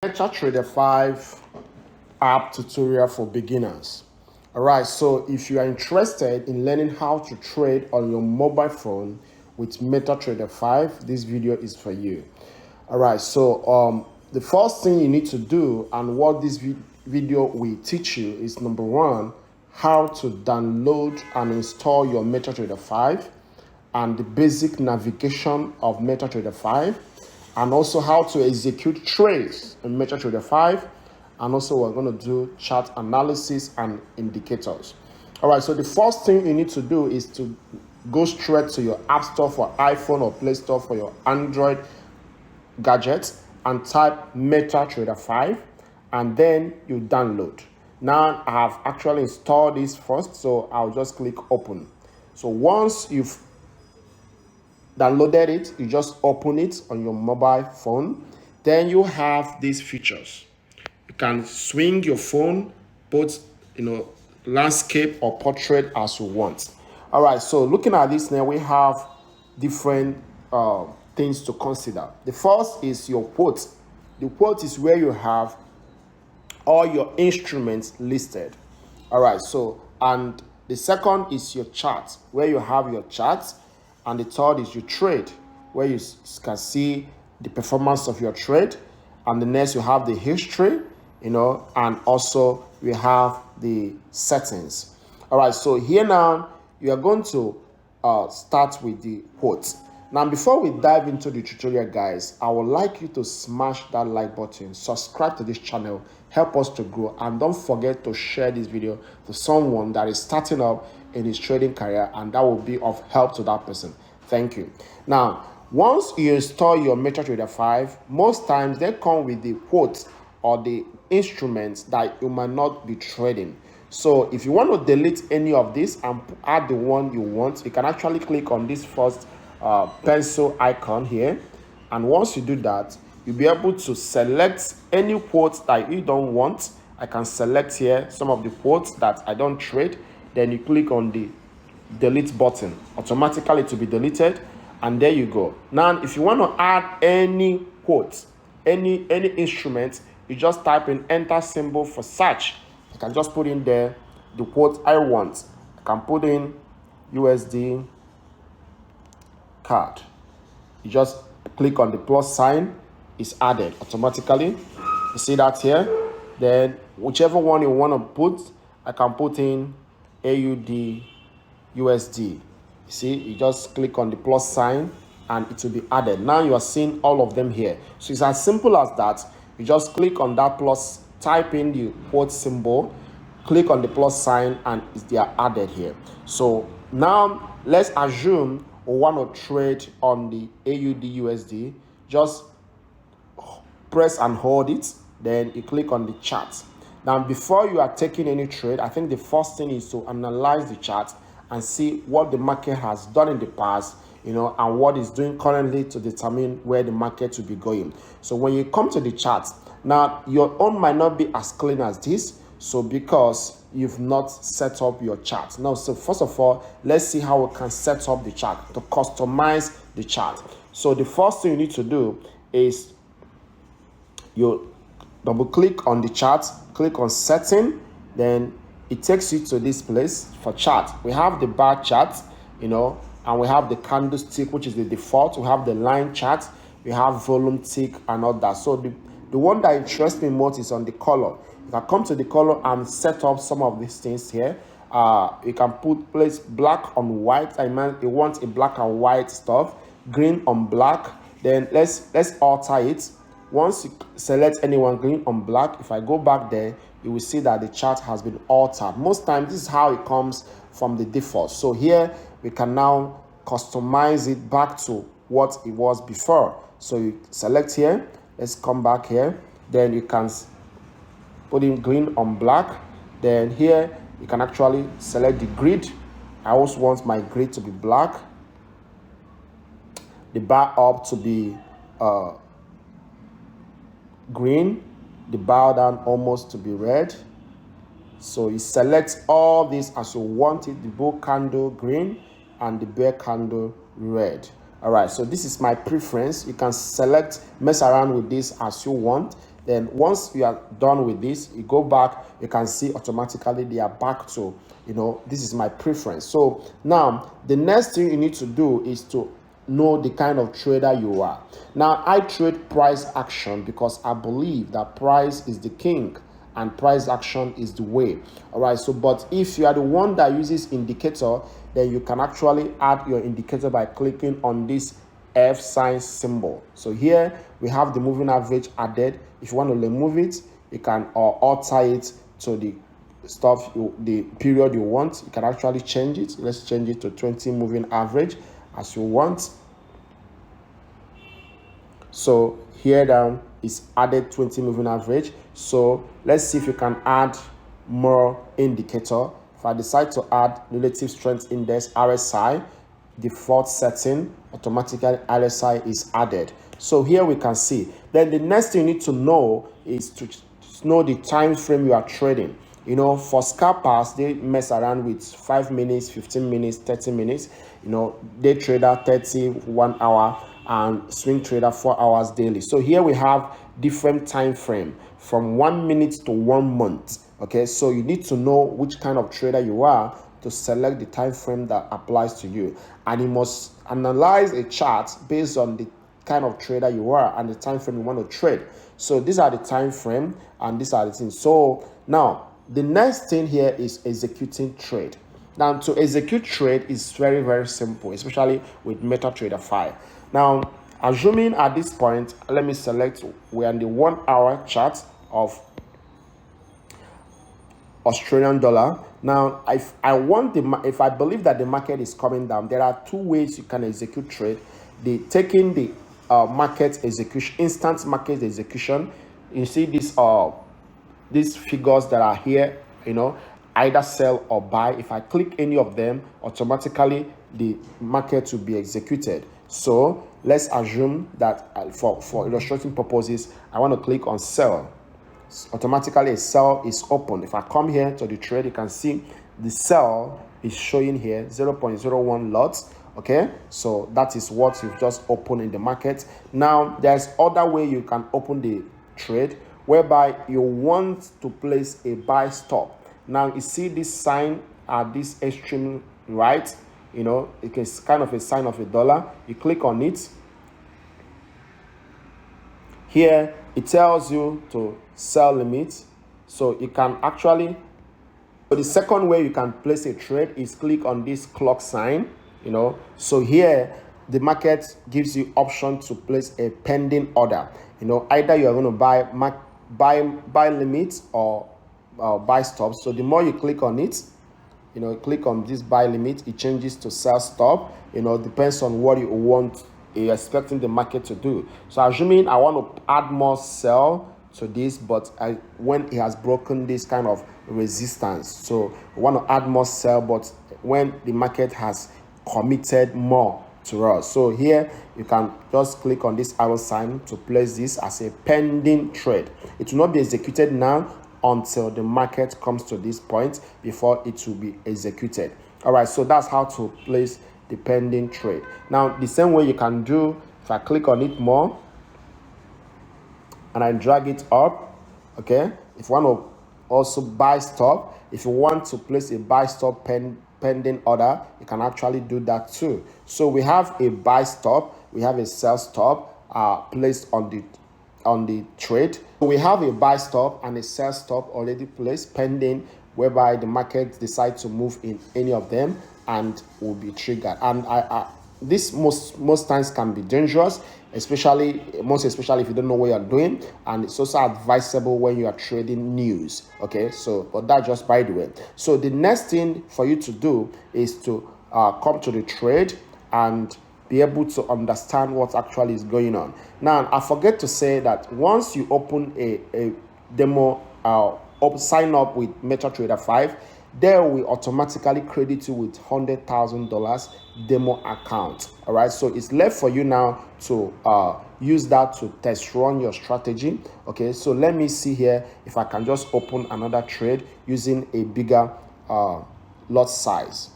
Metatrader 5 app tutorial for beginners. Alright, so if you are interested in learning how to trade on your mobile phone with Metatrader 5, this video is for you. Alright, so the first thing you need to do and what this video will teach you is number one, how to download and install your Metatrader 5 and the basic navigation of Metatrader 5, and also how to execute trades in Metatrader 5, and also we're going to do chart analysis and indicators. All right, so the first thing you need to do is to go straight to your App Store for iPhone or Play Store for your Android gadgets and type Metatrader 5, and then you download. Now I have actually installed this first, so I'll just click open. So once you've downloaded it, you just open it on your mobile phone. Then you have these features. You can swing your phone, both landscape or portrait as you want. All right, so looking at this now, we have different things to consider. The first is your quote. The quote is where you have all your instruments listed. All right, so and the second is your chart, where you have your charts. And the third is your trade, where you can see the performance of your trade. And the next you have the history, and also we have the settings. All right, so here now you are going to start with the quotes. Now, before we dive into the tutorial, guys, I would like you to smash that like button, subscribe to this channel, help us to grow, and don't forget to share this video to someone that is starting up in his trading career, and that will be of help to that person. Thank you. Now, once you install your Metatrader 5, most times they come with the quotes or the instruments that you might not be trading. So if you want to delete any of this and add the one you want, you can actually click on this first pencil icon here, and once you do that, you'll be able to select any quotes that you don't want. I can select here some of the quotes that I don't trade. Then you click on the delete button, automatically to be deleted, and there you go. Now if you want to add any quotes, any instrument, you just type in enter symbol for search. You can just put in there the quote I want. I can put in USD card. You just click on the plus sign, it's added automatically. You see that here. Then whichever one you want to put, I can put in AUD USD. You see, you just click on the plus sign and it will be added. Now you are seeing all of them here. So it's as simple as that. You just click on that plus, type in the quote symbol, click on the plus sign, and they are added here. So now let's assume we want to trade on the AUD USD. Just press and hold it, then you click on the chart. Now before you are taking any trade, I think the first thing is to analyze the chart and see what the market has done in the past, and what it's doing currently to determine where the market will be going. So when you come to the chart, now your own might not be as clean as this, so because you've not set up your chart. Now, so first of all, let's see how we can set up the chart, to customize the chart. So the first thing you need to do is you double click on the chart, click on setting, then it takes you to this place for chart. We have the bar chart, and we have the candlestick, which is the default. We have the line chart, we have volume tick and all that. So the one that interests me most is on the color. You can come to the color and set up some of these things here. You can place black on white. You want a black and white stuff, green on black. Then let's alter it. Once you select anyone, green on black, if I go back there, you will see that the chart has been altered. Most times this is how it comes from the default. So here we can now customize it back to what it was before. So you select here, let's come back here, then you can put in green on black. Then here you can actually select the grid. I also want my grid to be black, the bar up to be green, the bar down almost to be red. So you select all this as you want it, the bull candle green and the bear candle red. All right, so this is my preference. You can select, mess around with this as you want. Then once you are done with this, you go back, you can see automatically they are back to, this is my preference. So now the next thing you need to do is to know the kind of trader you are. Now I trade price action because I believe that price is the king and price action is the way. All right, so but if you are the one that uses indicator, then you can actually add your indicator by clicking on this F sign symbol. So here we have the moving average added. If you want to remove it, you can alter it to the the period you want. You can actually change it. Let's change it to 20 moving average as you want. So here down is added 20 moving average. So let's see if you can add more indicator. If I decide to add relative strength index RSI, default setting, automatically RSI is added. So here we can see. Then the next thing you need to know is to know the time frame you are trading. For scalpers, they mess around with 5 minutes, 15 minutes, 30 minutes. Day trader 30, 1 hour, and swing trader 4 hours daily. So here we have different time frame from 1 minute to 1 month. Okay, so you need to know which kind of trader you are to select the time frame that applies to you, and you must analyze a chart based on the kind of trader you are and the time frame you want to trade. So these are the time frame and these are the things. So now the next thing here is executing trade. Now to execute trade is very, very simple, especially with Metatrader 5. Now assuming at this point, let me select, we're on the 1 hour chart of Australian dollar. Now if I believe that the market is coming down, there are two ways you can execute trade. Taking the market execution, instant market execution. You see these figures that are here, either sell or buy. If I click any of them, automatically the market will be executed. So let's assume that for illustrating purposes, I want to click on sell. Automatically a sell is open. If I come here to the trade, you can see the sell is showing here 0.01 lots. Okay, so that is what you've just opened in the market. Now there's other way you can open the trade, whereby you want to place a buy stop. Now you see this sign at this extreme right, it's kind of a sign of a dollar. You click on it. Here it tells you to sell limit, so you can actually, so the second way you can place a trade is click on this clock sign. So here the market gives you option to place a pending order. Either you are going to buy limit or buy stop. So the more you click on it, click on this buy limit, it changes to sell stop. Depends on what you're expecting the market to do. So assuming I want to add more sell to this, but when it has broken this kind of resistance, so I want to add more sell, but when the market has committed more to us. So here you can just click on this arrow sign to place this as a pending trade. It will not be executed now until the market comes to this point before it will be executed. All right, so that's how to place the pending trade. Now the same way you can do, if I click on it more and I drag it up, okay, if you want to also buy stop, if you want to place a buy stop pending order, you can actually do that too. So we have a buy stop, we have a sell stop placed on the trade. We have a buy stop and a sell stop already placed pending, whereby the market decides to move in any of them and will be triggered. And this most times can be dangerous, especially if you don't know what you're doing, and it's also advisable when you are trading news. Okay, so but that just by the way. So the next thing for you to do is to come to the trade and be able to understand what actually is going on. Now I forget to say that once you open a demo sign up with Metatrader 5, they will automatically credit you with $100,000 demo account. All right, so it's left for you now to use that to test run your strategy. Okay, so let me see here if I can just open another trade using a bigger lot size.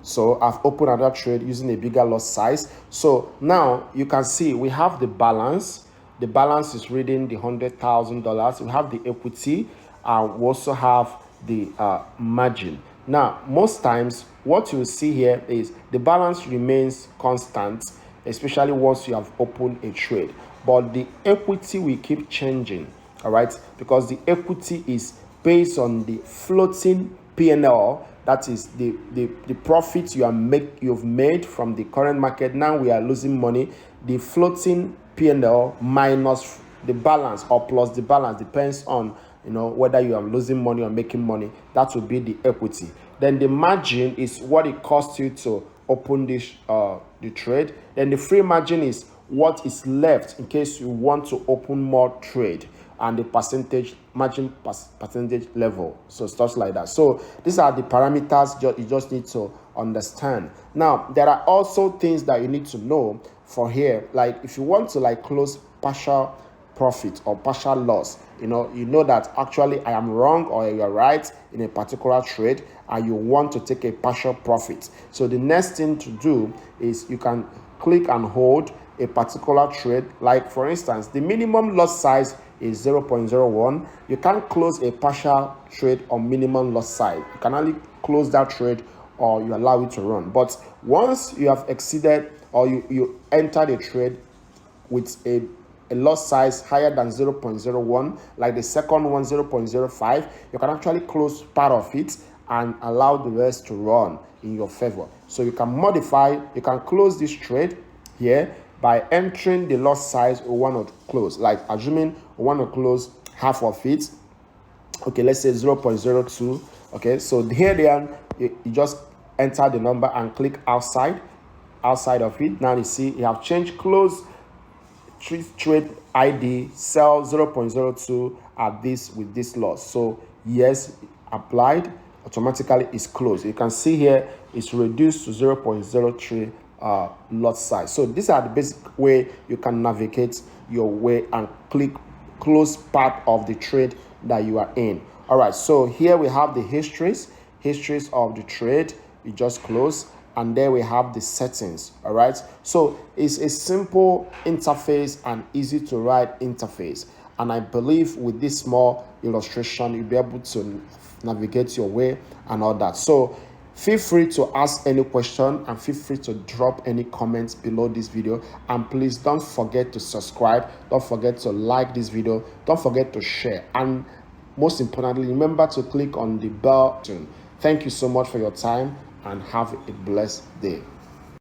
So I've opened another trade using a bigger lot size. So now you can see we have the balance. the balance is reading the $100,000. We have the equity, and we also have the margin. Now, most times, what you see here is the balance remains constant, especially once you have opened a trade. But the equity will keep changing, all right? Because the equity is based on the floating P&L, that is the profit you've made from the current market. Now we are losing money. The floating P&L minus the balance or plus the balance, depends on whether you are losing money or making money. That will be the equity. Then the margin is what it costs you to open this the trade. Then the free margin is what is left in case you want to open more trade, and the percentage margin percentage level, so stuff like that. So these are the parameters you just need to understand. Now there are also things that you need to know for here, like if you want to close partial profit or partial loss, you know that actually I am wrong or you're right in a particular trade, and you want to take a partial profit. So the next thing to do is you can click and hold a particular trade. Like for instance, the minimum loss size is 0.01. You can't close a partial trade on minimum loss size. You can only close that trade or you allow it to run. But once you have exceeded or you enter the trade with a loss size higher than 0.01, like the second one 0.05, you can actually close part of it and allow the rest to run in your favor. So you can modify, you can close this trade here by entering the loss size we want to close. Like assuming we want to close half of it, okay, let's say 0.02. okay, so here then you just enter the number and click outside of it. Now you see you have changed close trade ID, sell 0.02 at this with this loss. So yes, applied, automatically is closed. You can see here it's reduced to 0.03 lot size. So these are the basic way you can navigate your way and click close part of the trade that you are in. All right, so here we have the histories of the trade you just close, and there we have the settings. All right, so it's a simple interface and easy to write interface, and I believe with this small illustration you'll be able to navigate your way and all that. So feel free to ask any question and feel free to drop any comments below this video, and please don't forget to subscribe, don't forget to like this video, don't forget to share, and most importantly remember to click on the bell button. Thank you so much for your time and have a blessed day.